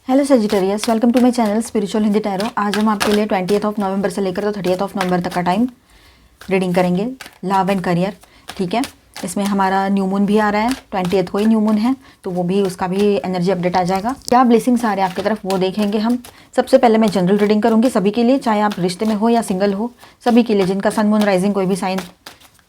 Hello Sagittarius, welcome to my channel spiritual Hindi tarot. आज हम आपके लिए 20 नवंबर से लेकर तो 30 नवंबर तक का टाइम रीडिंग करेंगे, लव एंड करियर। ठीक है, इसमें हमारा न्यू मून भी आ रहा है, 20 को ही न्यू मून है, तो वो भी उसका भी एनर्जी अपडेट आ जाएगा। क्या ब्लेसिंग्स आ रहे हैं आपकी तरफ वो देखेंगे हम। सबसे पहले मैं जनरल रीडिंग करूँगी सभी के लिए, चाहे आप रिश्ते में हो या सिंगल हो, सभी के लिए जिनका सन मून राइजिंग कोई भी साइन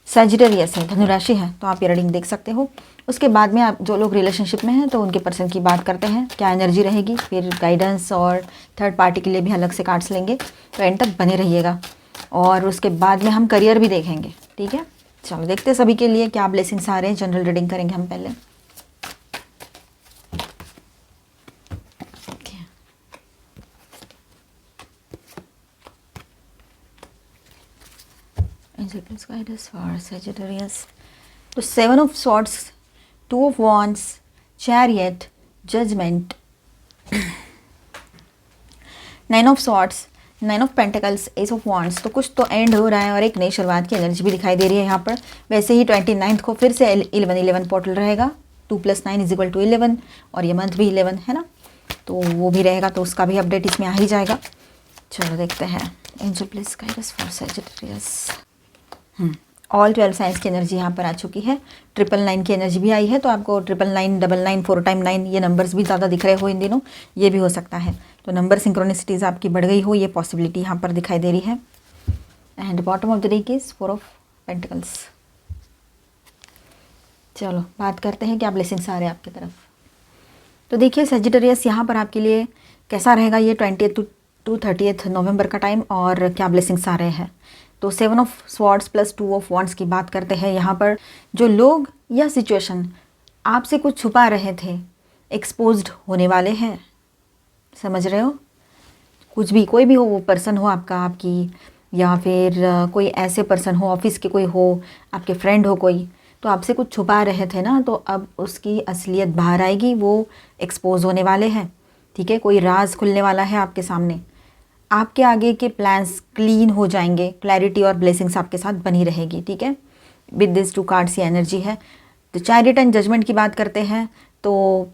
सजिटेरियस है, धनुराशि है, तो आप ये रीडिंग देख सकते हो। उसके बाद में आप जो लोग रिलेशनशिप में हैं तो उनके पर्सन की बात करते हैं, क्या एनर्जी रहेगी, फिर गाइडेंस और थर्ड पार्टी के लिए भी अलग से कार्ड्स लेंगे, तो एंड तक बने रहिएगा। और उसके बाद में हम करियर भी देखेंगे। ठीक है, चलो देखते हैं सभी के लिए क्या ब्लेसिंग्स आ रहे हैं। जनरल रीडिंग करेंगे हम पहले। Please guide us for Sagittarius. तो 7 of Swords, 2 of Wands, Chariot, Judgment, 9 of Swords, 9 of Pentacles, Ace of Wands। तो कुछ तो एंड हो रहा है और एक नई शुरुआत की एनर्जी भी दिखाई दे रही है यहाँ पर। वैसे ही 29 को फिर से 11 पोर्टल रहेगा, 2 + 9 = 11, और ये मंथ भी 11 है ना, तो वो भी रहेगा, तो उसका भी अपडेट इसमें आ ही जाएगा। चलो देखते हैं। Angel please guide us for Sagittarius. All 12 signs की एनर्जी यहाँ पर आ चुकी है। 999 की एनर्जी भी आई है, तो आपको 999, 99, 4 टाइम 9 ये नंबर्स भी ज़्यादा दिख रहे हो इन दिनों, ये भी हो सकता है। तो नंबर सिंक्रोनिसिटीज़ आपकी बढ़ गई हो, ये पॉसिबिलिटी यहाँ पर दिखाई दे रही है। And bottom of the deck is 4 of pentacles. चलो बात करते हैं क्या ब्लेसिंग्स आ रहे हैं आपकी तरफ। तो देखिए सजिटेरियस, यहाँ पर आपके लिए कैसा रहेगा ये 20 to 30 नवंबर का टाइम, और क्या ब्लेसिंग्स आ रहे हैं। तो 7 ऑफ स्वॉर्ड्स + 2 ऑफ वॉन्ड्स की बात करते हैं। यहाँ पर जो लोग या सिचुएशन आपसे कुछ छुपा रहे थे, एक्सपोज्ड होने वाले हैं। समझ रहे हो, कुछ भी, कोई भी हो, वो पर्सन हो आपका, आपकी, या फिर कोई ऐसे पर्सन हो, ऑफिस के कोई हो, आपके फ्रेंड हो कोई, तो आपसे कुछ छुपा रहे थे ना, तो अब उसकी असलियत बाहर आएगी, वो एक्सपोज होने वाले हैं। ठीक है, कोई राज खुलने वाला है आपके सामने। आपके आगे के प्लान्स क्लीन हो जाएंगे, क्लैरिटी और ब्लेसिंग्स आपके साथ बनी रहेगी। ठीक है, विद दिस 2 कार्ड्स ये एनर्जी है। तो चैरियट एंड जजमेंट की बात करते हैं, तो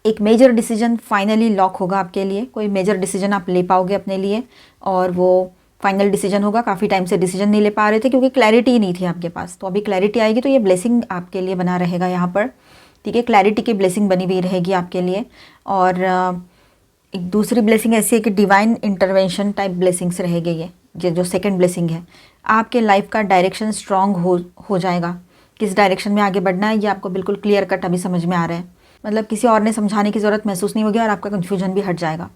एक मेजर डिसीजन फाइनली लॉक होगा आपके लिए। कोई मेजर डिसीजन आप ले पाओगे अपने लिए, और वो फाइनल डिसीजन होगा। काफ़ी टाइम से डिसीजन नहीं ले पा रहे थे क्योंकि क्लैरिटी नहीं थी आपके पास, तो अभी क्लैरिटी आएगी, तो ये ब्लेसिंग आपके लिए बना रहेगा यहाँ पर। ठीक है, क्लैरिटी की ब्लेसिंग बनी हुई रहेगी आपके लिए। और एक दूसरी ब्लेसिंग ऐसी है कि डिवाइन इंटरवेंशन टाइप ब्लेसिंग्स रहेगी ये जो सेकंड ब्लेसिंग है। आपके लाइफ का डायरेक्शन स्ट्रांग हो जाएगा। किस डायरेक्शन में आगे बढ़ना है ये आपको बिल्कुल क्लियर कट अभी समझ में आ रहा है, मतलब किसी और ने समझाने की ज़रूरत महसूस नहीं होगी, और आपका कन्फ्यूजन भी हट जाएगा।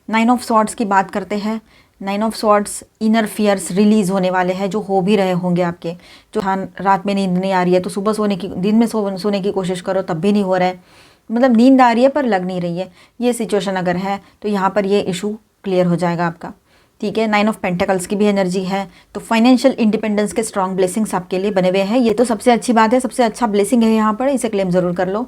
9 ऑफ स्वॉर्ड्स की बात करते हैं। 9 of swords, inner fears release होने वाले हैं, जो हो भी रहे होंगे आपके। जो रात में नींद नहीं आ रही है तो सुबह दिन में सोने की कोशिश करो, तब भी नहीं हो रहा है, मतलब नींद आ रही है पर लग नहीं रही है, ये सिचुएशन अगर है तो यहाँ पर ये इशू क्लियर हो जाएगा आपका। ठीक है, 9 ऑफ पेंटिकल्स की भी एनर्जी है, तो फाइनेंशियल इंडिपेंडेंस के स्ट्रॉन्ग ब्लेसिंग्स आपके लिए बने हुए हैं। ये तो सबसे अच्छी बात है, सबसे अच्छा ब्लेसिंग है यहाँ पर, इसे क्लेम ज़रूर कर लो।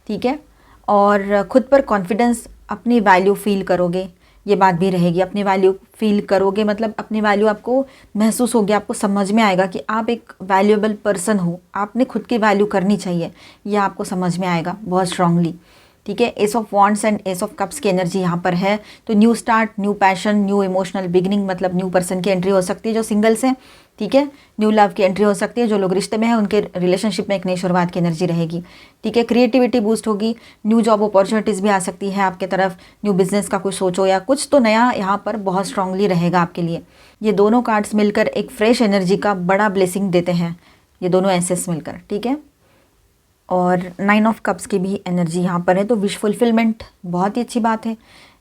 ठीक है, और खुद पर कॉन्फिडेंस, अपनी वैल्यू फील करोगे, ये बात भी रहेगी। अपनी वैल्यू फील करोगे मतलब अपनी वैल्यू आपको महसूस होगी, आपको समझ में आएगा कि आप एक वैल्यूएबल पर्सन हो, आपने खुद की वैल्यू करनी चाहिए, ये आपको समझ में आएगा बहुत स्ट्रांगली। ठीक है, S of wands and S of cups की एनर्जी यहाँ पर है, तो new start, new passion, new emotional beginning, मतलब न्यू पर्सन की एंट्री हो सकती है जो सिंगल्स हैं। ठीक है, न्यू लव की एंट्री हो सकती है, जो लोग रिश्ते में हैं उनके रिलेशनशिप में एक नई शुरुआत की एनर्जी रहेगी। ठीक है, क्रिएटिविटी बूस्ट होगी, न्यू जॉब अपॉर्चुनिटीज़ भी आ सकती है आपके तरफ, न्यू बिजनेस का कुछ सोचो या कुछ तो नया यहाँ पर बहुत स्ट्रांगली रहेगा आपके लिए। ये दोनों कार्ड्स मिलकर एक फ्रेश एनर्जी का बड़ा ब्लेसिंग देते हैं, ये दोनों एसेस मिलकर। ठीक है, और 9 ऑफ कप्स की भी एनर्जी यहाँ पर है, तो विश फुलफिलमेंट बहुत ही अच्छी बात है।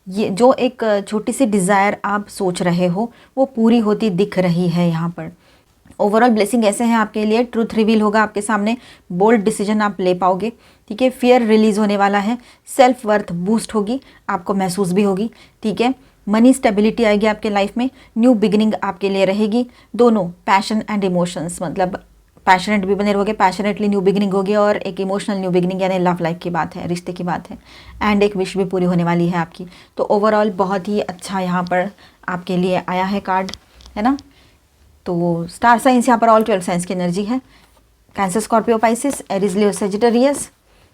ये जो एक छोटी सी डिज़ायर आप सोच रहे हो वो पूरी होती दिख रही है यहाँ पर। ओवरऑल ब्लेसिंग ऐसे हैं आपके लिए, ट्रूथ रिवील होगा आपके सामने, बोल्ड डिसीजन आप ले पाओगे। ठीक है, फियर रिलीज होने वाला है, सेल्फ वर्थ बूस्ट होगी, आपको महसूस भी होगी। ठीक है, मनी स्टेबिलिटी आएगी आपके लाइफ में, न्यू बिगिनिंग आपके लिए रहेगी। दोनों पैशन एंड इमोशंस, मतलब पैशनेट भी बने रहोगे, पैशनेटली न्यू बिगिनिंग होगी, और एक इमोशनल न्यू बिगिनिंग यानी लव लाइफ की बात है, रिश्ते की बात है, एंड एक विश भी पूरी होने वाली है आपकी। तो ओवरऑल बहुत ही अच्छा यहाँ पर आपके लिए आया है कार्ड, है ना। तो स्टार साइंस यहाँ पर ऑल 12 साइंस की एनर्जी है। Cancer, Scorpio, Pisces, Aries, Leo, Sagittarius,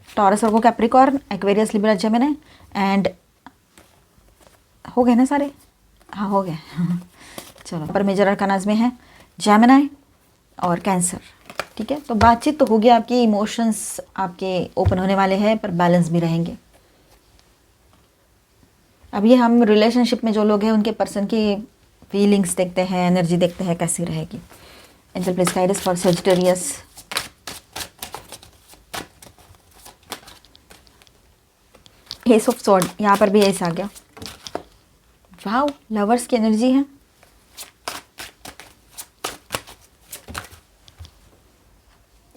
taurus, Virgo, Capricorn, Aquarius, Libra, Gemini, and हो गए ना सारे? हाँ हो गए। चलो, पर मेजर अरकानाज में है जेमिनी और कैंसर। ठीक है, तो बातचीत तो होगी, आपकी इमोशंस आपके ओपन होने वाले हैं, पर बैलेंस भी रहेंगे। अब ये हम रिलेशनशिप में जो लोग हैं उनके पर्सन की फीलिंग्स देखते हैं, एनर्जी देखते हैं कैसी रहेगी। Angel please guide us for Sagittarius. S of sword, यहाँ पर भी एस आ गया। वाओ, लवर्स की एनर्जी है।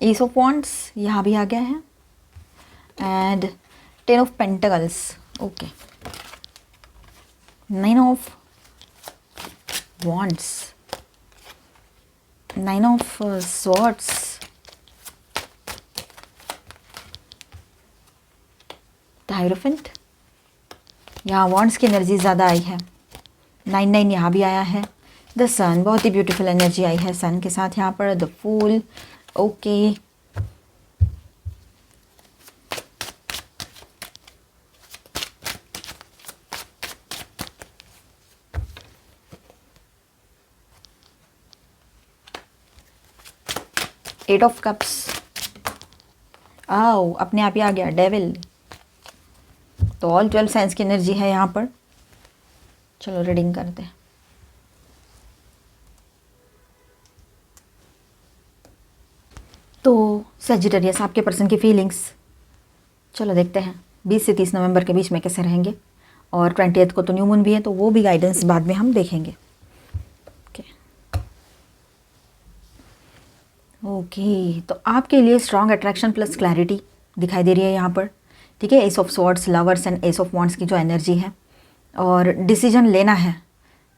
एस ऑफ वॉन्ड्स यहाँ भी आ गया है, and 10 of pentacles. Okay, 9 of wands, 9 of swords, the hierophant. यहाँ वॉन्ड्स की एनर्जी ज़्यादा आई है। 9 यहाँ भी आया है। द सन, बहुत ही ब्यूटीफुल एनर्जी आई है सन के साथ यहाँ पर। The fool, okay. Eight of cups, आओ अपने आप ही आ गया डेविल। तो ऑल 12 साइंस की एनर्जी है यहाँ पर। चलो रीडिंग करते हैं। तो सजिटेरियस, आपके पर्सन की फीलिंग्स चलो देखते हैं 20 से 30 नवंबर के बीच में कैसे रहेंगे। और 20th को तो न्यू मून भी है, तो वो भी गाइडेंस बाद में हम देखेंगे। ओके, तो आपके लिए स्ट्रॉन्ग अट्रैक्शन प्लस क्लैरिटी दिखाई दे रही है यहाँ पर। ठीक है, S of swords, lovers and S of wands की जो एनर्जी है, और डिसीजन लेना है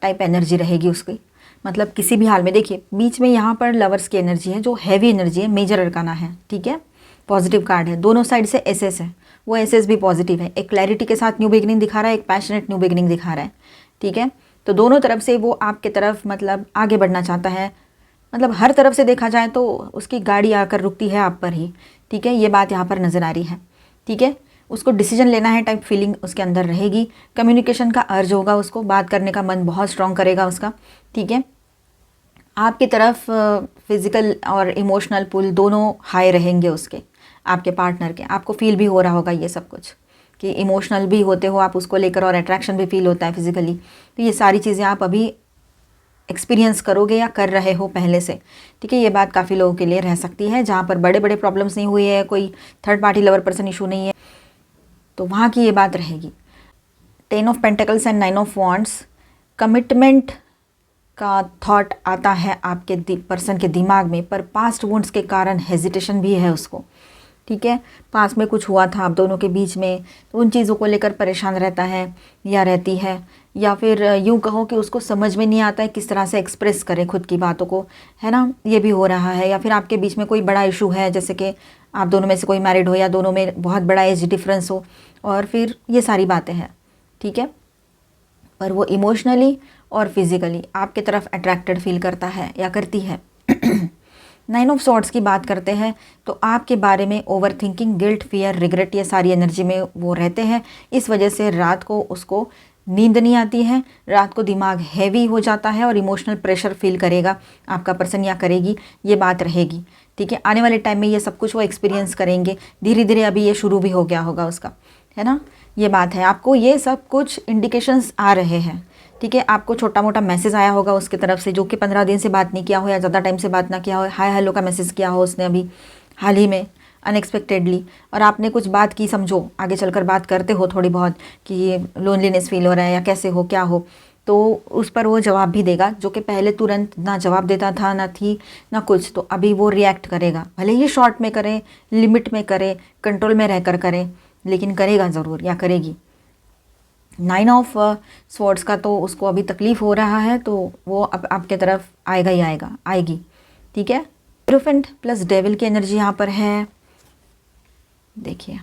टाइप एनर्जी रहेगी उसकी। मतलब किसी भी हाल में, देखिए बीच में यहाँ पर लवर्स की एनर्जी है जो हैवी एनर्जी है, मेजर अरकाना है। ठीक है, पॉजिटिव कार्ड है, दोनों साइड से एसएस है, वो एसएस भी पॉजिटिव है। एक क्लैरिटी के साथ न्यू बिगिनिंग दिखा रहा है, एक पैशनेट न्यू बिगिनिंग दिखा रहा है। ठीक है, तो दोनों तरफ से वो आपके तरफ मतलब आगे बढ़ना चाहता है। मतलब हर तरफ से देखा जाए तो उसकी गाड़ी आकर रुकती है आप पर ही। ठीक है, ये बात यहाँ पर नज़र आ रही है। ठीक है, उसको डिसीजन लेना है टाइप फीलिंग उसके अंदर रहेगी। कम्युनिकेशन का अर्ज होगा, उसको बात करने का मन बहुत स्ट्रॉन्ग करेगा उसका। ठीक है, आपकी तरफ फिज़िकल और इमोशनल पुल दोनों हाई रहेंगे उसके, आपके पार्टनर के। आपको फील भी हो रहा होगा ये सब कुछ, कि इमोशनल भी होते हो आप उसको लेकर, और अट्रैक्शन भी फील होता है फिज़िकली। तो ये सारी चीज़ें आप अभी एक्सपीरियंस करोगे या कर रहे हो पहले से। ठीक है, ये बात काफ़ी लोगों के लिए रह सकती है जहाँ पर बड़े बड़े प्रॉब्लम्स नहीं हुई है, कोई third party lover person issue नहीं है, तो वहाँ की ये बात रहेगी। 10 of pentacles and 9 of wands, commitment का थॉट आता है आपके पर्सन के दिमाग में, पर पास्ट वुंड्स के कारण हेजिटेशन भी है उसको। ठीक है, पास में कुछ हुआ था आप दोनों के बीच में, तो उन चीज़ों को लेकर परेशान रहता है या रहती है, या फिर यूँ कहो कि उसको समझ में नहीं आता है किस तरह से एक्सप्रेस करे खुद की बातों को, है ना, ये भी हो रहा है। या फिर आपके बीच में कोई बड़ा इशू है, जैसे कि आप दोनों में से कोई मैरिड हो या दोनों में बहुत बड़ा एज डिफरेंस हो, और फिर ये सारी बातें हैं। ठीक है, पर वो इमोशनली और फिज़िकली आपके तरफ अट्रैक्टेड फील करता है या करती है। 9 ऑफ सॉर्ड्स की बात करते हैं तो आपके बारे में over thinking, guilt, fear, regret, ये सारी एनर्जी में वो रहते हैं। इस वजह से रात को उसको नींद नहीं आती है, रात को दिमाग हैवी हो जाता है और इमोशनल प्रेशर फील करेगा आपका पर्सन या करेगी, ये बात रहेगी। ठीक है, आने वाले टाइम में ये सब कुछ वो एक्सपीरियंस करेंगे धीरे धीरे। अभी ये शुरू भी हो गया होगा उसका, है ना, ये बात है। आपको ये सब कुछ इंडिकेशंस आ रहे हैं। ठीक है, आपको छोटा मोटा मैसेज आया होगा उसकी तरफ से, जो कि 15 दिन से बात नहीं किया हो या ज़्यादा टाइम से बात ना किया हो, हाय हेलो का मैसेज किया हो उसने अभी हाल ही में अनएक्सपेक्टेडली, और आपने कुछ बात की, समझो आगे चलकर बात करते हो थोड़ी बहुत कि ये लोनलीनेस फील हो रहा है या कैसे हो क्या हो, तो उस पर वो जवाब भी देगा, जो कि पहले तुरंत ना जवाब देता था, ना थी ना कुछ। तो अभी वो रिएक्ट करेगा, भले ही शॉर्ट में करे, लिमिट में करे, कंट्रोल में रहकर करे, लेकिन करेगा ज़रूर या करेगी। 9 ऑफ स्वॉर्ड्स का तो उसको अभी तकलीफ़ हो रहा है, तो वो अब आपके तरफ आएगा ही आएगा, आएगी। ठीक है, हिएरोफेंट प्लस डेविल की एनर्जी यहाँ पर है। देखिए,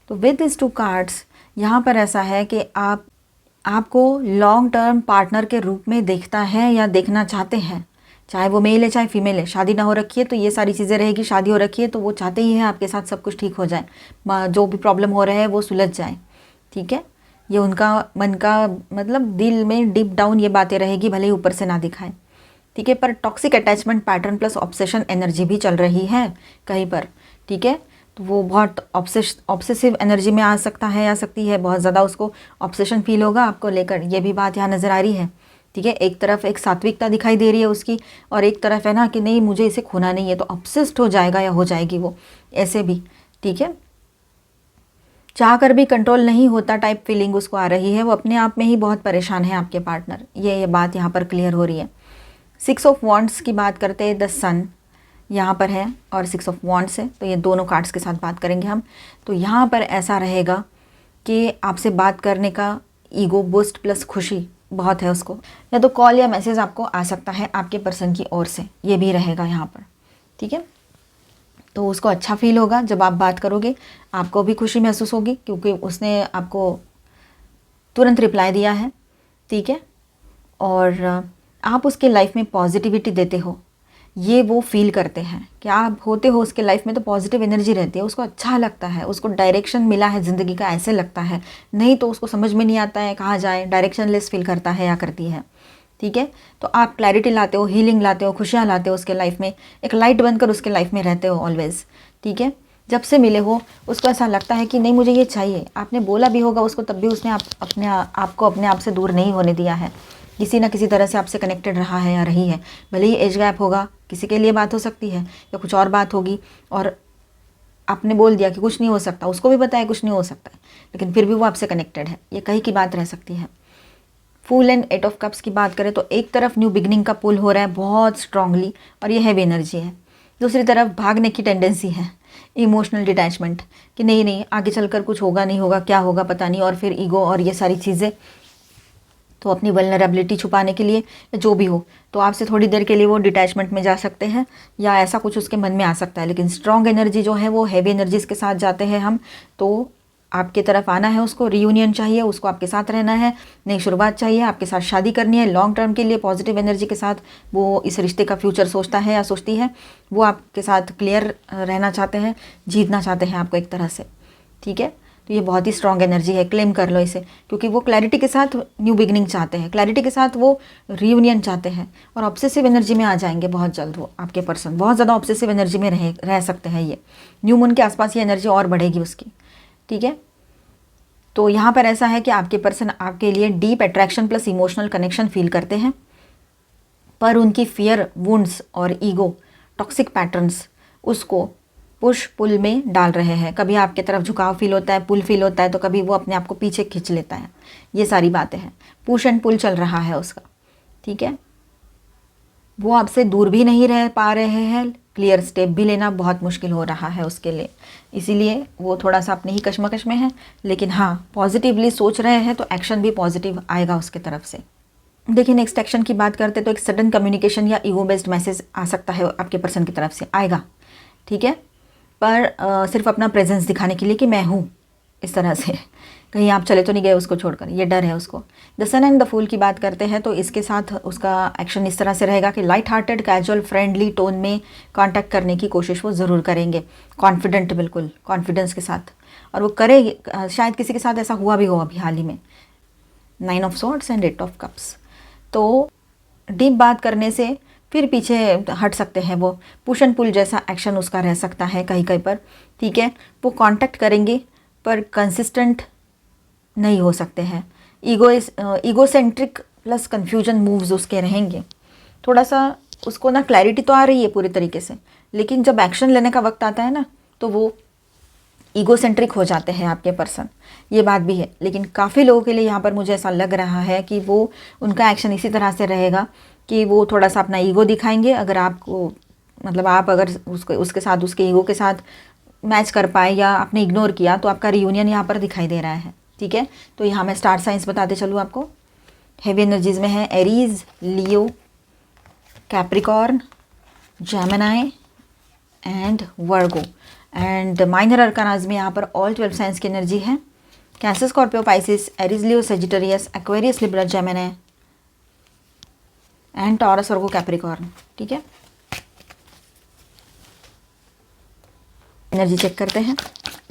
तो विद दिस 2 कार्ड्स यहाँ पर ऐसा है कि आपको लॉन्ग टर्म पार्टनर के रूप में देखता है या देखना चाहते हैं, चाहे वो मेल है चाहे फीमेल है। शादी ना हो रखी है तो ये सारी चीज़ें रहेगी, शादी हो रखी है तो वो चाहते ही है आपके साथ सब कुछ ठीक हो जाए, जो भी प्रॉब्लम हो रहा है वो सुलझ जाए। ठीक है, ये उनका मन का मतलब दिल में डीप डाउन ये बातें रहेगी, भले ही ऊपर से ना दिखाएं, ठीक है। पर toxic attachment pattern plus obsession energy भी चल रही है कहीं पर, ठीक है। तो वो बहुत ऑब्सेसिव एनर्जी में आ सकता है, आ सकती है, बहुत ज़्यादा उसको ऑब्सेशन फील होगा आपको लेकर, ये भी बात यहाँ नज़र आ रही है, ठीक है। एक तरफ एक सात्विकता दिखाई दे रही है उसकी, और एक तरफ है ना कि नहीं मुझे इसे खोना नहीं है, तो ऑब्सेस्ड हो जाएगा या हो जाएगी वो, ऐसे भी, ठीक है। चाह कर भी कंट्रोल नहीं होता टाइप फीलिंग उसको आ रही है, वो अपने आप में ही बहुत परेशान है आपके पार्टनर, ये बात यहाँ पर क्लियर हो रही है। 6 ऑफ वॉन्ड्स की बात करते हैं, द सन यहाँ पर है और 6 ऑफ वॉन्ड्स है, तो ये दोनों कार्ड्स के साथ बात करेंगे हम। तो यहाँ पर ऐसा रहेगा कि आपसे बात करने का ईगो बूस्ट प्लस खुशी बहुत है उसको, या तो कॉल या मैसेज आपको आ सकता है आपके पर्सन की ओर से, ये भी रहेगा यहाँ पर, ठीक है। तो उसको अच्छा फील होगा जब आप बात करोगे, आपको भी खुशी महसूस होगी क्योंकि उसने आपको तुरंत रिप्लाई दिया है, ठीक है। और आप उसके लाइफ में पॉजिटिविटी देते हो, ये वो फील करते हैं कि आप होते हो उसके लाइफ में, तो पॉजिटिव एनर्जी रहती है, उसको अच्छा लगता है, उसको डायरेक्शन मिला है ज़िंदगी का, ऐसे लगता है। नहीं तो उसको समझ में नहीं आता है कहाँ जाए, डायरेक्शनलेस फील करता है या करती है, ठीक है। तो आप क्लैरिटी लाते हो, हीलिंग लाते हो, खुशियाँ लाते हो उसके लाइफ में, एक लाइट बनकर उसके लाइफ में रहते हो ऑलवेज़, ठीक है। जब से मिले हो उसको ऐसा लगता है कि नहीं मुझे ये चाहिए, आपने बोला भी होगा उसको तब भी उसने आपको अपने आप से दूर नहीं होने दिया है, किसी ना किसी तरह से आपसे कनेक्टेड रहा है या रही है। भले ही एज गैप होगा, किसी के लिए बात हो सकती है या कुछ और बात होगी, और आपने बोल दिया कि कुछ नहीं हो सकता, उसको भी पता है कुछ नहीं हो सकता है, लेकिन फिर भी वो आपसे कनेक्टेड है, ये कहीं की बात रह सकती है। फूल एंड 8 ऑफ कप्स की बात करें तो एक तरफ न्यू बिगनिंग का पुल हो रहा है बहुत स्ट्रांगली, और ये हैवी एनर्जी है। दूसरी तरफ भागने की टेंडेंसी है, इमोशनल डिटैचमेंट, कि नहीं नहीं आगे चलकर कुछ होगा नहीं होगा, क्या होगा पता नहीं, और फिर ईगो और ये सारी चीज़ें, तो अपनी वल्नरेबिलिटी छुपाने के लिए जो भी हो, तो आपसे थोड़ी देर के लिए वो डिटैचमेंट में जा सकते हैं, या ऐसा कुछ उसके मन में आ सकता है। लेकिन स्ट्रॉन्ग एनर्जी जो है वो हैवी एनर्जीज के साथ जाते हैं हम, तो आपके तरफ आना है, उसको रीयूनियन चाहिए, उसको आपके साथ रहना है, नई शुरुआत चाहिए, आपके साथ शादी करनी है लॉन्ग टर्म के लिए, पॉजिटिव एनर्जी के साथ वो इस रिश्ते का फ्यूचर सोचता है या सोचती है, वो आपके साथ क्लियर रहना चाहते हैं, जीतना चाहते हैं आपको एक तरह से, ठीक है। तो ये बहुत ही स्ट्रॉन्ग एनर्जी है, क्लेम कर लो इसे, क्योंकि वो क्लैरिटी के साथ न्यू बिगनिंग चाहते हैं, क्लैरिटी के साथ वो रीयूनियन चाहते हैं, और ऑब्सेसिव एनर्जी में आ जाएंगे बहुत जल्द। वो आपके पर्सन बहुत ज़्यादा ऑब्सेसिव एनर्जी में रह सकते हैं, ये न्यू मून के आसपास ये एनर्जी और बढ़ेगी उसकी, ठीक है। तो यहाँ पर ऐसा है कि आपके पर्सन आपके लिए deep attraction plus emotional connection feel करते हैं, पर उनकी फियर, वुंड्स और ईगो टॉक्सिक पैटर्न्स उसको पुश पुल में डाल रहे हैं। कभी आपके तरफ झुकाव फील होता है, पुल फील होता है, तो कभी वो अपने आप को पीछे खींच लेता है, ये सारी बातें हैं, पुश एंड पुल चल रहा है उसका, ठीक है। वो आपसे दूर भी नहीं रह पा रहे हैं, क्लियर स्टेप भी लेना बहुत मुश्किल हो रहा है उसके लिए, इसीलिए वो थोड़ा सा अपने ही कश्मकश में है। लेकिन हाँ, पॉजिटिवली सोच रहे हैं तो एक्शन भी पॉजिटिव आएगा उसके तरफ से। देखिए नेक्स्ट एक्शन की बात करते तो एक सडन कम्युनिकेशन या ईगो बेस्ड मैसेज आ सकता है आपके पर्सन की तरफ से, आएगा, ठीक है। पर सिर्फ अपना प्रेजेंस दिखाने के लिए कि मैं हूँ, इस तरह से, कहीं आप चले तो नहीं गए उसको छोड़कर, ये डर है उसको। The sun and the fool की बात करते हैं तो इसके साथ उसका एक्शन इस तरह से रहेगा कि light hearted casual friendly tone में कांटेक्ट करने की कोशिश वो ज़रूर करेंगे, कॉन्फिडेंट, बिल्कुल कॉन्फिडेंस के साथ, और वो करेंगे। शायद किसी के साथ ऐसा हुआ भी हो अभी हाल ही में, 9 of swords and 8 of cups. तो डीप बात करने से फिर पीछे हट सकते हैं, वो पुश एंड पुल जैसा एक्शन उसका रह सकता है कहीं कहीं पर, ठीक है। वो कांटेक्ट करेंगे पर कंसिस्टेंट नहीं हो सकते हैं, ईगोसेंट्रिक प्लस कन्फ्यूजन मूव्स उसके रहेंगे। थोड़ा सा उसको ना क्लैरिटी तो आ रही है पूरी तरीके से, लेकिन जब एक्शन लेने का वक्त आता है ना तो वो ईगोसेंट्रिक हो जाते हैं आपके पर्सन, ये बात भी है। लेकिन काफ़ी लोगों के लिए यहाँ पर मुझे ऐसा लग रहा है कि वो उनका एक्शन इसी तरह से रहेगा कि वो थोड़ा सा अपना ईगो दिखाएंगे। अगर आपको मतलब आप अगर उसके साथ उसके ईगो के साथ मैच कर पाए या आपने इग्नोर किया तो आपका रियूनियन यहाँ पर दिखाई दे रहा है, ठीक है। तो यहाँ मैं स्टार साइंस बताते चलूँ आपको, हेवी एनर्जीज़ में है Aries, Leo, Capricorn, Gemini and Virgo, and minor arcanas में यहाँ पर ऑल 12 साइंस की एनर्जी है, Cancer, Scorpio, Pisces, Aries, Leo, Sagittarius, Aquarius, Libra, Gemini and Taurus, Virgo, Capricorn, ठीक है। एनर्जी चेक करते हैं,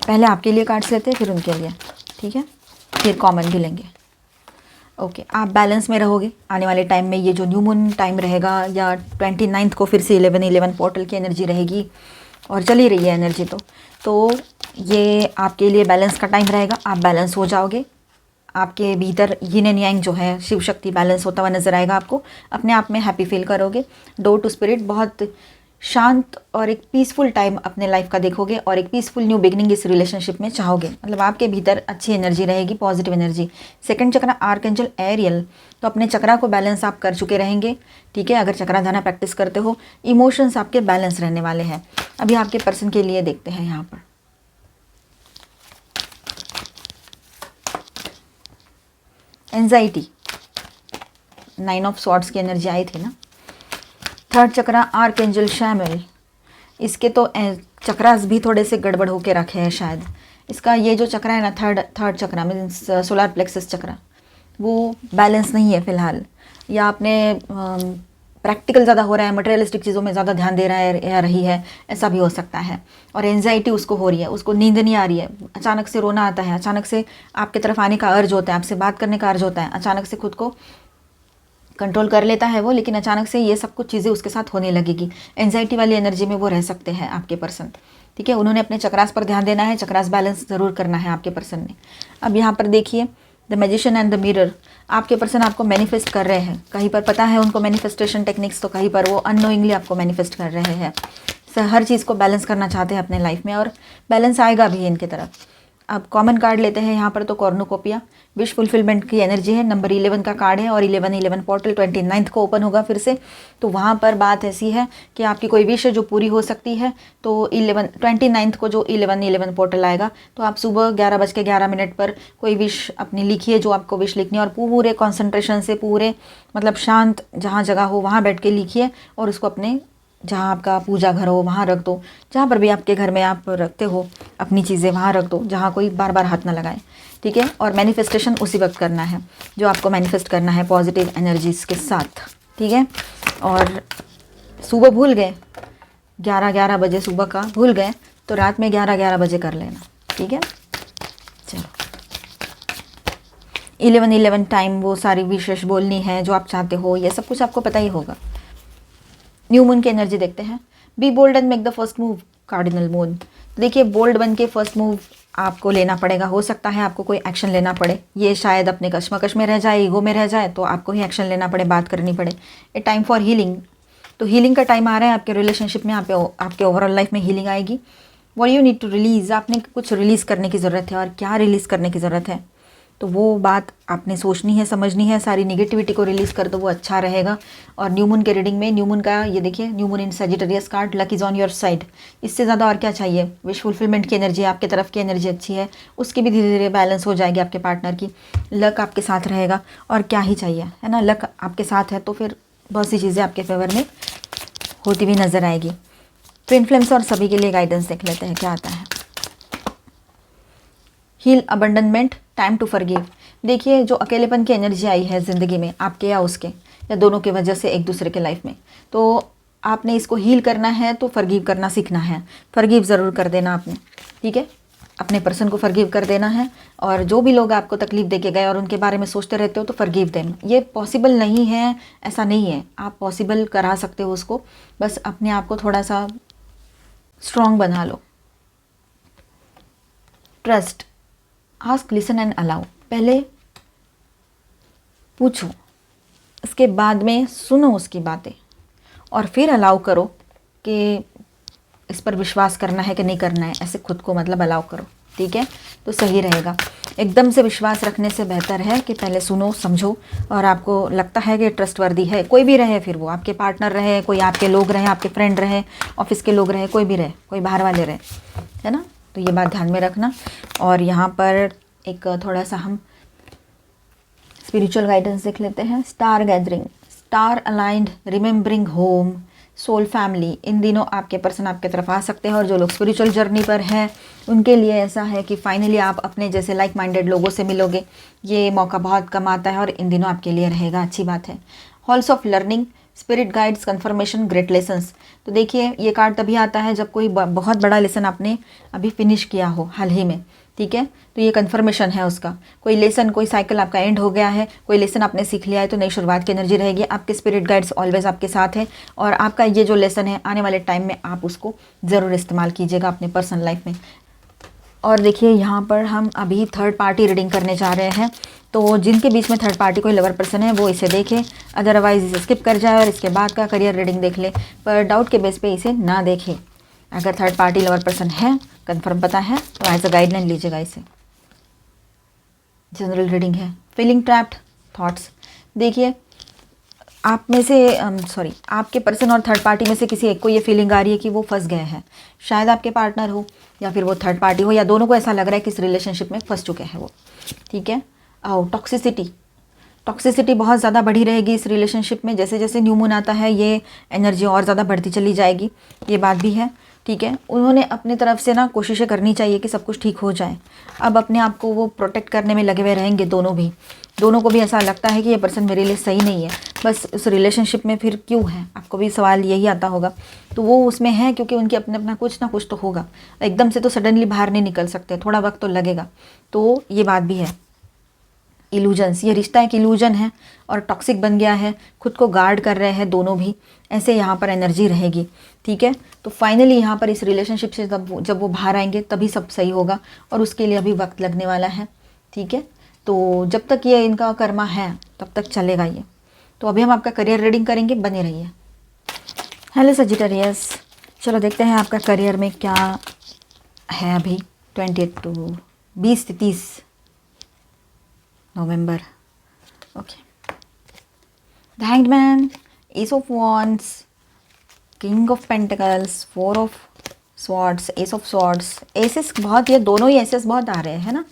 पहले आपके लिए कार्ड्स लेते हैं फिर उनके लिए, ठीक है। फिर कॉमन भी लेंगे। ओके, आप बैलेंस में रहोगे आने वाले टाइम में। ये जो न्यू मून टाइम रहेगा या 29 को फिर से 11-11 पोर्टल की एनर्जी रहेगी और चली रही है एनर्जी, तो ये आपके लिए बैलेंस का टाइम रहेगा। आप बैलेंस हो जाओगे, आपके भीतर यिन एंड यांग जो है शिव शक्ति बैलेंस होता हुआ नजर आएगा आपको। अपने आप में हैप्पी फील करोगे। डोर टू स्पिरिट, बहुत शांत और एक पीसफुल टाइम अपने लाइफ का देखोगे और एक पीसफुल न्यू बिगनिंग इस रिलेशनशिप में चाहोगे। मतलब आपके भीतर अच्छी एनर्जी रहेगी, पॉजिटिव एनर्जी। सेकंड चक्रा आर्कएंजल एरियल, तो अपने चक्रा को बैलेंस आप कर चुके रहेंगे, ठीक है। अगर चक्राधाना प्रैक्टिस करते हो, इमोशंस आपके बैलेंस रहने वाले हैं। अभी आपके पर्सन के लिए देखते हैं यहाँ पर। एंजाइटी, 9 ऑफ स्वॉर्ड्स की एनर्जी आई थी ना। थर्ड चक्रा आर्कएंजल शैमुएल, इसके तो चक्रास भी थोड़े से गड़बड़ होके रखे हैं शायद। इसका ये जो चक्रा है ना, थर्ड चक्रा मीन्स सोलर प्लेक्सस चक्रा, वो बैलेंस नहीं है फिलहाल। या आपने प्रैक्टिकल ज़्यादा हो रहा है, मटेरियलिस्टिक चीज़ों में ज़्यादा ध्यान दे रहा है या रही है, ऐसा भी हो सकता है। और एंजाइटी उसको हो रही है, उसको नींद नहीं आ रही है, अचानक से रोना आता है, अचानक से आपकी तरफ आने का अर्ज होता है, आपसे बात करने का अर्ज होता है, अचानक से खुद को कंट्रोल कर लेता है वो, लेकिन अचानक से ये सब कुछ चीज़ें उसके साथ होने लगेगी। एंजाइटी वाली एनर्जी में वो रह सकते हैं आपके पर्सन, ठीक है। उन्होंने अपने चक्रास पर ध्यान देना है, चक्रास बैलेंस ज़रूर करना है आपके पर्सन ने। अब यहाँ पर देखिए the magician and the mirror, आपके पर्सन आपको मैनिफेस्ट कर रहे हैं। कहीं पर पता है उनको मैनिफेस्टेशन टेक्निक्स, तो कहीं पर वो अननोइंगली आपको मैनिफेस्ट कर रहे हैं। हर चीज़ को बैलेंस करना चाहते हैं अपने लाइफ में और बैलेंस आएगा भी इनकी तरफ। अब कॉमन कार्ड लेते हैं यहाँ पर, तो कॉर्नुकोपिया विश फुलफिलमेंट की एनर्जी है। नंबर 11 का कार्ड है और 11-11 पोर्टल 29 को ओपन होगा फिर से। तो वहाँ पर बात ऐसी है कि आपकी कोई विश है जो पूरी हो सकती है। तो 29 को जो 11-11 पोर्टल आएगा, तो आप सुबह 11:11 पर कोई विश अपनी लिखिए जो आपको विश लिखनी है, और पूरे कॉन्सेंट्रेशन से, पूरे मतलब शांत जहाँ जगह हो वहाँ बैठ के लिखिए और उसको अपने जहाँ आपका पूजा घर हो वहाँ रख दो, जहाँ पर भी आपके घर में आप रखते हो अपनी चीज़ें वहाँ रख दो, जहाँ कोई बार बार हाथ ना लगाए, ठीक है। और मैनिफेस्टेशन उसी वक्त करना है जो आपको मैनिफेस्ट करना है पॉजिटिव एनर्जीज के साथ, ठीक है। और सुबह भूल गए 11-11 बजे सुबह का भूल गए, तो रात में 11-11 बजे कर लेना, ठीक है। चलो 11-11 टाइम वो सारी विशेष बोलनी है जो आप चाहते हो, ये सब कुछ आपको पता ही होगा। न्यू मून की एनर्जी देखते हैं। Be bold and make the first move, cardinal moon. देखिए बोल्ड बन के फर्स्ट मूव आपको लेना पड़ेगा। हो सकता है आपको कोई एक्शन लेना पड़े, ये शायद अपने कश्मकश में रह जाए, ईगो में रह जाए, तो आपको ही एक्शन लेना पड़े, बात करनी पड़े। ए टाइम फॉर हीलिंग, तो हीलिंग का टाइम आ रहा है आपके रिलेशनशिप में, आपके ओवरऑल लाइफ में हीलिंग आएगी। What you need to release, आपने कुछ रिलीज़ करने की ज़रूरत है, और क्या रिलीज़ करने की ज़रूरत है, तो वो बात आपने सोचनी है, समझनी है। सारी निगेटिविटी को रिलीज़ कर दो, वो अच्छा रहेगा। और न्यू मून के रीडिंग में, न्यू मून का ये देखिए, new moon in Sagittarius card, luck is on your side. इससे ज़्यादा और क्या चाहिए। विश फुलफिलमेंट की एनर्जी, आपके तरफ की एनर्जी अच्छी है, उसकी भी धीरे धीरे बैलेंस हो जाएगी आपके पार्टनर की। लक आपके साथ रहेगा और क्या ही चाहिए, है ना। लक आपके साथ है तो फिर बहुत सी चीज़ें आपके फेवर में होती हुई नज़र आएगी। ट्विन फ्लेम्स और सभी के लिए गाइडेंस देख लेते हैं क्या आता है। Heal abandonment, time to forgive. देखिए जो अकेलेपन की एनर्जी आई है ज़िंदगी में आपके या उसके या दोनों की वजह से एक दूसरे के लाइफ में, तो आपने इसको हील करना है तो फॉरगिव करना सीखना है। फॉरगिव ज़रूर कर देना आपने, ठीक है। अपने पर्सन को फॉरगिव कर देना है, और जो भी लोग आपको तकलीफ दे के गए और उनके बारे में सोचते रहते हो तो फॉरगिव देम। ये पॉसिबल नहीं है, ऐसा नहीं है, आप पॉसिबल करा सकते हो उसको, बस अपने आप को थोड़ा सा स्ट्रॉन्ग बना लो। Trust, ask, listen and allow. पहले पूछो, उसके बाद में सुनो उसकी बातें, और फिर अलाउ करो कि इस पर विश्वास करना है कि नहीं करना है, ऐसे खुद को मतलब अलाउ करो, ठीक है। तो सही रहेगा। एकदम से विश्वास रखने से बेहतर है कि पहले सुनो, समझो, और आपको लगता है कि ट्रस्टवर्दी है, कोई भी रहे, फिर वो आपके पार्टनर रहे, कोई आपके लोग रहे, आपके फ्रेंड रहे, ऑफिस के लोग रहे, कोई भी रहे, कोई बाहर वाले रहे, है ना। तो ये बात ध्यान में रखना। और यहाँ पर एक थोड़ा सा हम स्पिरिचुअल गाइडेंस देख लेते हैं। Star gathering, star aligned, remembering home, soul family. इन दिनों आपके पर्सन आपके तरफ आ सकते हैं, और जो लोग स्पिरिचुअल जर्नी पर हैं उनके लिए ऐसा है कि फाइनली आप अपने जैसे लाइक माइंडेड लोगों से मिलोगे। ये मौका बहुत कम आता है और इन दिनों आपके लिए रहेगा, अच्छी बात है। Halls of learning, spirit guides, confirmation, great lessons. तो देखिए ये कार्ड तभी आता है जब कोई बहुत बड़ा लेसन आपने अभी फिनिश किया हो हाल ही में, ठीक है। तो ये कन्फर्मेशन है उसका, कोई लेसन, कोई साइकिल आपका एंड हो गया है, कोई लेसन आपने सीख लिया है, तो नई शुरुआत की एनर्जी रहेगी। आपके स्पिरिट गाइड्स ऑलवेज आपके साथ है और आपका ये जो लेसन है आने वाले टाइम में आप उसको ज़रूर इस्तेमाल कीजिएगा अपने पर्सनल लाइफ में। और देखिए यहाँ पर हम अभी थर्ड पार्टी रीडिंग करने जा रहे हैं, तो जिनके बीच में थर्ड पार्टी कोई लवर पर्सन है वो इसे देखे, अदरवाइज इसे स्किप कर जाए और इसके बाद का करियर रीडिंग देख ले, पर डाउट के बेस पे इसे ना देखे। अगर थर्ड पार्टी लवर पर्सन है, कंफर्म पता है, तो एज अ गाइडलाइन लीजिएगा इसे। जनरल रीडिंग है। Feeling trapped thoughts. देखिए आप में से आपके पर्सन और थर्ड पार्टी में से किसी एक को ये फीलिंग आ रही है कि वो फंस गए हैं। शायद आपके पार्टनर हो या फिर वो थर्ड पार्टी हो, या दोनों को ऐसा लग रहा है कि इस रिलेशनशिप में फंस चुके हैं वो। ठीक है। टॉक्सिसिटी बहुत ज़्यादा बढ़ी रहेगी इस रिलेशनशिप में। जैसे जैसे न्यू मून आता है ये एनर्जी और ज़्यादा बढ़ती चली जाएगी, ये बात भी है। ठीक है। उन्होंने अपनी तरफ से ना कोशिशें करनी चाहिए कि सब कुछ ठीक हो जाए। अब अपने आप को वो प्रोटेक्ट करने में लगे हुए रहेंगे दोनों को भी ऐसा लगता है कि ये पर्सन मेरे लिए सही नहीं है, बस उस रिलेशनशिप में फिर क्यों है, आपको भी सवाल यही आता होगा। तो वो उसमें है क्योंकि उनके अपना कुछ ना कुछ तो होगा, एकदम से तो सडनली बाहर नहीं निकल सकते, थोड़ा वक्त तो लगेगा। तो ये बात भी है। इल्यूजन्स, ये रिश्ता एक इल्यूजन है और टॉक्सिक बन गया है, खुद को गार्ड कर रहे हैं दोनों भी, ऐसे यहाँ पर एनर्जी रहेगी। ठीक है। तो फाइनली यहाँ पर इस रिलेशनशिप से जब वो बाहर आएंगे तभी सब सही होगा और उसके लिए अभी वक्त लगने वाला है। ठीक है। तो जब तक ये इनका कर्मा है तब तक चलेगा ये। तो अभी हम आपका करियर रीडिंग करेंगे, बने रहिए। हेलो सजिटेरियस, चलो देखते हैं आपका करियर में क्या है अभी 28 to 20 से 30 नवंबर। Okay. The hanged man, ace of wands, king of pentacles, 4 of swords, ace of swords. Aces बहुत, ये दोनों ही एसेस बहुत आ रहे हैं ना।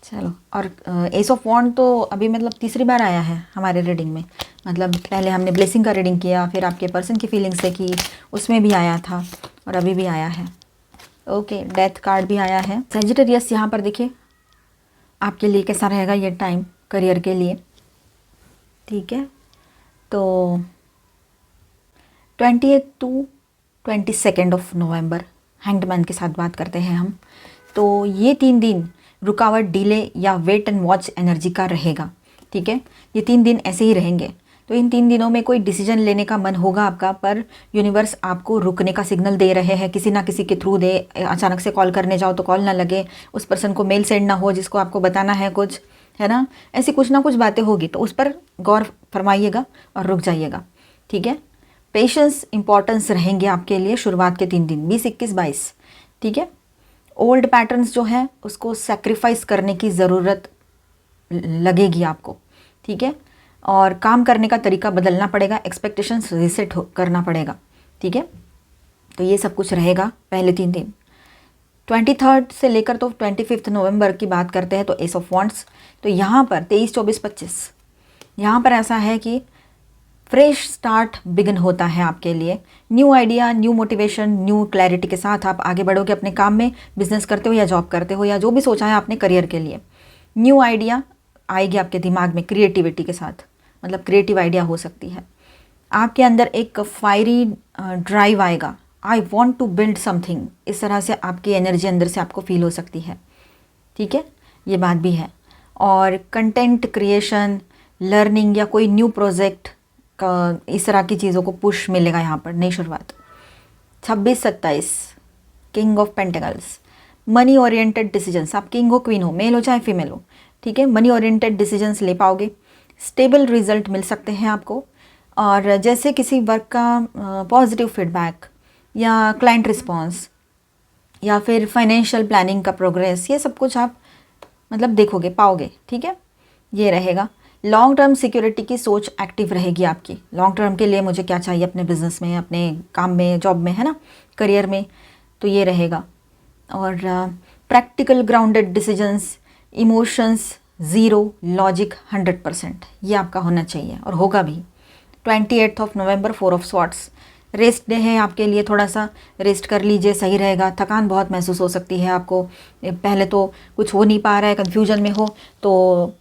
चलो, और एस ऑफ वॉन्ड तो अभी मतलब तीसरी बार आया है हमारे रीडिंग में। मतलब पहले हमने ब्लेसिंग का रीडिंग किया, फिर आपके पर्सन की फीलिंग्स देखी, उसमें भी आया था और अभी भी आया है। ओके, डेथ कार्ड भी आया है। सजिटेरियस, यहाँ पर देखिए आपके लिए कैसा रहेगा ये टाइम करियर के लिए। ठीक है। तो 28 to 22 ऑफ नवंबर हैंग्डमैन के साथ बात करते हैं हम। तो ये 3 दिन रुकावट, डिले या वेट एंड वॉच एनर्जी का रहेगा। ठीक है। ये 3 दिन ऐसे ही रहेंगे। तो इन 3 दिनों में कोई डिसीजन लेने का मन होगा आपका, पर यूनिवर्स आपको रुकने का सिग्नल दे रहे हैं, किसी ना किसी के थ्रू दे। अचानक से कॉल करने जाओ तो कॉल ना लगे, उस पर्सन को मेल सेंड ना हो जिसको आपको बताना है कुछ, है ना। ऐसी कुछ ना कुछ बातें होगी, तो उस पर गौर फरमाइएगा और रुक जाइएगा। ठीक है। पेशेंस इंपॉर्टेंस रहेंगे आपके लिए शुरुआत के 3 दिन 20, 21, 22। ठीक है। ओल्ड पैटर्न्स जो है उसको सेक्रीफाइस करने की ज़रूरत लगेगी आपको। ठीक है। और काम करने का तरीका बदलना पड़ेगा, एक्सपेक्टेशंस रीसेट करना पड़ेगा। ठीक है। तो ये सब कुछ रहेगा पहले 3 दिन। 23 से लेकर तो 25 नवंबर की बात करते हैं तो एस ऑफ वॉन्ड्स। तो यहाँ पर 23, 24, 25 यहाँ पर ऐसा है कि फ्रेश स्टार्ट बिगिन होता है आपके लिए। New idea, new motivation, new clarity के साथ आप आगे बढ़ोगे अपने काम में, बिजनेस करते हो या जॉब करते हो या जो भी सोचा है आपने करियर के लिए। न्यू आइडिया आएगी आपके दिमाग में क्रिएटिविटी के साथ, मतलब क्रिएटिव आइडिया हो सकती है। आपके अंदर एक फायरी ड्राइव आएगा, I want to build something, इस तरह से आपकी एनर्जी अंदर से आपको फील हो सकती है। ठीक है। ये बात भी है। और कंटेंट क्रिएशन, लर्निंग या कोई न्यू प्रोजेक्ट, इस तरह की चीज़ों को पुश मिलेगा यहाँ पर, नई शुरुआत। 26, 27 king of pentacles, money oriented decisions. आप किंग हो, क्वीन हो, मेल हो चाहे फीमेल हो, ठीक है, मनी ओरिएंटेड डिसीजंस ले पाओगे। स्टेबल रिजल्ट मिल सकते हैं आपको। और जैसे किसी वर्क का पॉजिटिव फीडबैक या क्लाइंट रिस्पॉन्स या फिर फाइनेंशियल प्लानिंग का प्रोग्रेस, ये सब कुछ आप मतलब देखोगे, पाओगे। ठीक है। ये रहेगा। लॉन्ग टर्म सिक्योरिटी की सोच एक्टिव रहेगी आपकी। लॉन्ग टर्म के लिए मुझे क्या चाहिए अपने बिजनेस में, अपने काम में, जॉब में, है ना, करियर में, तो ये रहेगा। और practical grounded decisions, emotions 0, logic 100%, ये आपका होना चाहिए और होगा भी। 28 नवंबर 4 ऑफ स्वॉर्ड्स, रेस्ट डे है आपके लिए, थोड़ा सा रेस्ट कर लीजिए, सही रहेगा। थकान बहुत महसूस हो सकती है आपको, पहले तो कुछ हो नहीं पा रहा है, कन्फ्यूजन में हो तो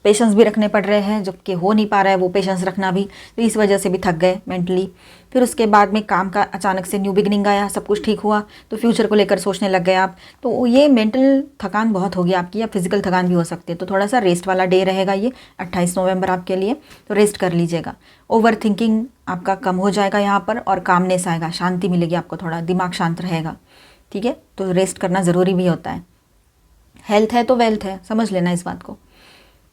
पेशेंस भी रखने पड़ रहे हैं, जबकि हो नहीं पा रहा है वो पेशेंस रखना भी, तो इस वजह से भी थक गए मेंटली। फिर उसके बाद में काम का अचानक से न्यू बिगनिंग आया, सब कुछ ठीक हुआ तो फ्यूचर को लेकर सोचने लग गए आप, तो ये मेंटल थकान बहुत होगी आपकी, या फिजिकल थकान भी हो सकती है। तो थोड़ा सा रेस्ट वाला डे रहेगा ये 28 नवंबर आपके लिए, तो रेस्ट कर लीजिएगा। ओवर थिंकिंग आपका कम हो जाएगा यहाँ पर, और कामनेस आएगा, शांति मिलेगी आपको, थोड़ा दिमाग शांत रहेगा, ठीक है। तो रेस्ट करना ज़रूरी भी होता है। हेल्थ है तो वेल्थ है, समझ लेना इस बात को।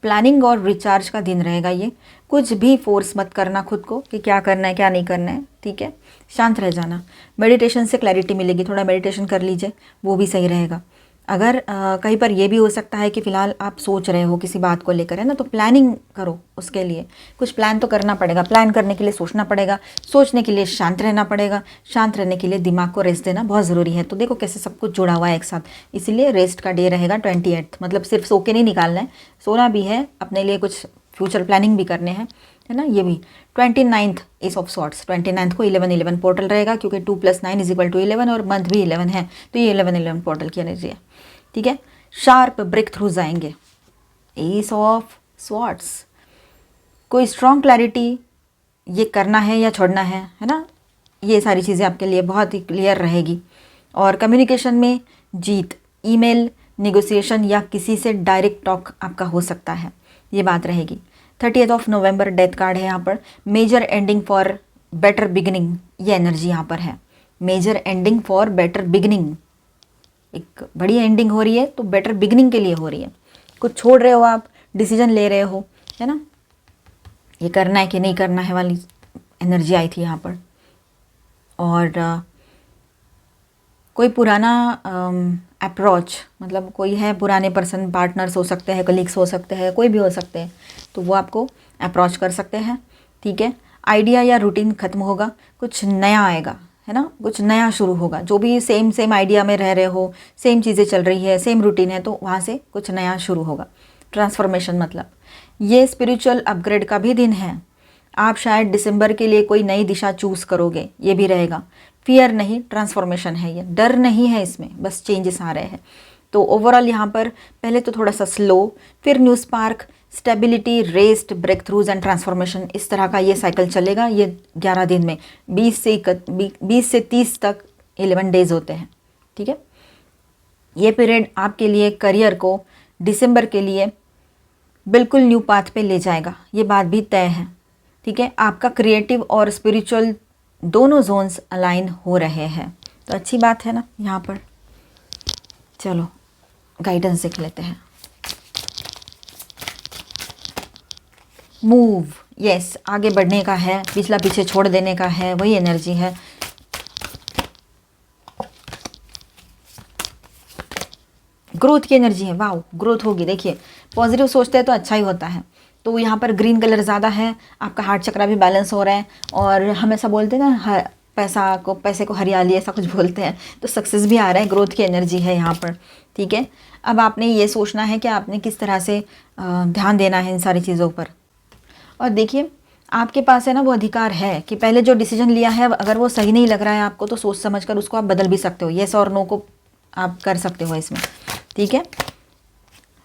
प्लानिंग और रिचार्ज का दिन रहेगा ये, कुछ भी फोर्स मत करना खुद को कि क्या करना है क्या नहीं करना है, ठीक है। शांत रह जाना। मेडिटेशन से क्लैरिटी मिलेगी, थोड़ा मेडिटेशन कर लीजिए, वो भी सही रहेगा। अगर कहीं पर ये भी हो सकता है कि फ़िलहाल आप सोच रहे हो किसी बात को लेकर, है ना, तो प्लानिंग करो। उसके लिए कुछ प्लान तो करना पड़ेगा, प्लान करने के लिए सोचना पड़ेगा, सोचने के लिए शांत रहना पड़ेगा, शांत रहने के लिए दिमाग को रेस्ट देना बहुत ज़रूरी है। तो देखो कैसे सब कुछ जुड़ा हुआ है एक साथ, इसीलिए रेस्ट का डे रहेगा 28, मतलब सिर्फ सो के नहीं निकालना है, सोना भी है, अपने लिए कुछ फ्यूचर प्लानिंग भी करने हैं, है ना। ये भी 29th S of sorts, 29th को 11-11 पोर्टल रहेगा, क्योंकि 2 + 9 = 11 और मंथ भी 11 है, तो ये 11-11 पोर्टल की एनर्जी है, ठीक है। शार्प ब्रेक थ्रूज आएंगे, एस ऑफ स्वॉर्ड्स, कोई स्ट्रॉन्ग क्लैरिटी, ये करना है या छोड़ना है ना, ये सारी चीज़ें आपके लिए बहुत ही क्लियर रहेगी। और कम्युनिकेशन में जीत, ईमेल, नेगोशिएशन या किसी से डायरेक्ट टॉक आपका हो सकता है, ये बात रहेगी। 30 नवंबर डेथ कार्ड है यहाँ पर, major ending for better beginning, ये एनर्जी यहाँ पर है। Major ending for better beginning, एक बड़ी एंडिंग हो रही है तो बेटर बिगिनिंग के लिए हो रही है। कुछ छोड़ रहे हो आप, डिसीजन ले रहे हो, है ना, ये करना है कि नहीं करना है वाली एनर्जी आई थी यहाँ पर। और कोई पुराना अप्रोच, मतलब कोई है पुराने पर्सन, पार्टनर्स हो सकते हैं, कलीग्स हो सकते हैं, कोई भी हो सकते हैं, तो वो आपको अप्रोच कर सकते हैं, ठीक है। आइडिया या रूटीन ख़त्म होगा, कुछ नया आएगा, है ना, कुछ नया शुरू होगा। जो भी सेम आइडिया में रह रहे हो, सेम चीज़ें चल रही है, सेम रूटीन है, तो वहाँ से कुछ नया शुरू होगा। ट्रांसफॉर्मेशन, मतलब ये स्पिरिचुअल अपग्रेड का भी दिन है। आप शायद दिसंबर के लिए कोई नई दिशा चूज़ करोगे, ये भी रहेगा। फियर नहीं, ट्रांसफॉर्मेशन है ये, डर नहीं है इसमें, बस चेंजेस आ रहे हैं। तो ओवरऑल यहाँ पर पहले तो थोड़ा सा स्लो, फिर new spark, stability, rest, breakthroughs and transformation, इस तरह का ये साइकिल चलेगा। ये 11 दिन में 20 से 30 तक 11 डेज होते हैं, ठीक है। ये पीरियड आपके लिए करियर को दिसंबर के लिए बिल्कुल न्यू पाथ पे ले जाएगा, ये बात भी तय है, ठीक है। आपका क्रिएटिव और स्पिरिचुअल दोनों जोन्स अलाइन हो रहे हैं, तो अच्छी बात है ना यहाँ पर। चलो गाइडेंस देख लेते हैं। मूव, यस, आगे बढ़ने का है, पिछला पीछे छोड़ देने का है, वही एनर्जी है। ग्रोथ की एनर्जी है, वाओ, ग्रोथ होगी। देखिए पॉजिटिव सोचते हैं तो अच्छा ही होता है। तो यहाँ पर ग्रीन कलर ज़्यादा है, आपका हार्ट चक्रा भी बैलेंस हो रहा है, और हम ऐसा बोलते हैं ना, पैसे को हरियाली, ऐसा कुछ बोलते हैं, तो सक्सेस भी आ रहा है, ग्रोथ की एनर्जी है यहाँ पर, ठीक है। अब आपने ये सोचना है कि आपने किस तरह से ध्यान देना है इन सारी चीज़ों पर। और देखिए आपके पास है ना वो अधिकार है कि पहले जो डिसीजन लिया है, अगर वो सही नहीं लग रहा है आपको, तो सोच समझ कर उसको आप बदल भी सकते हो, येस और नो को आप कर सकते हो इसमें, ठीक है।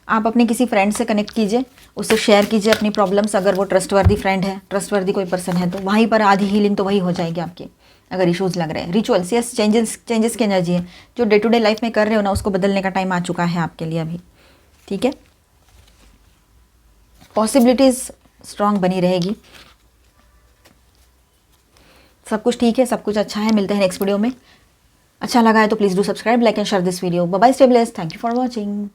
आप अपने किसी फ्रेंड से कनेक्ट कीजिए, उससे शेयर कीजिए अपनी प्रॉब्लम्स, अगर वो ट्रस्टवर्दी फ्रेंड है, ट्रस्टवर्दी कोई पर्सन है, तो वहीं पर आधी हीलिंग तो वही हो जाएगी आपकी, अगर इश्यूज़ लग रहे हैं। रिचुअल्स, यस, चेंजेस की एनर्जी है, जो डे टू डे लाइफ में कर रहे हो ना, उसको बदलने का टाइम आ चुका है आपके लिए अभी, ठीक है। पॉसिबिलिटीज़ स्ट्रांग बनी रहेगी, सब कुछ ठीक है, सब कुछ अच्छा है। मिलते हैं नेक्स्ट वीडियो में। अच्छा लगा है तो please do subscribe, like and share this video. Bye bye, stay blessed, thank you for watching.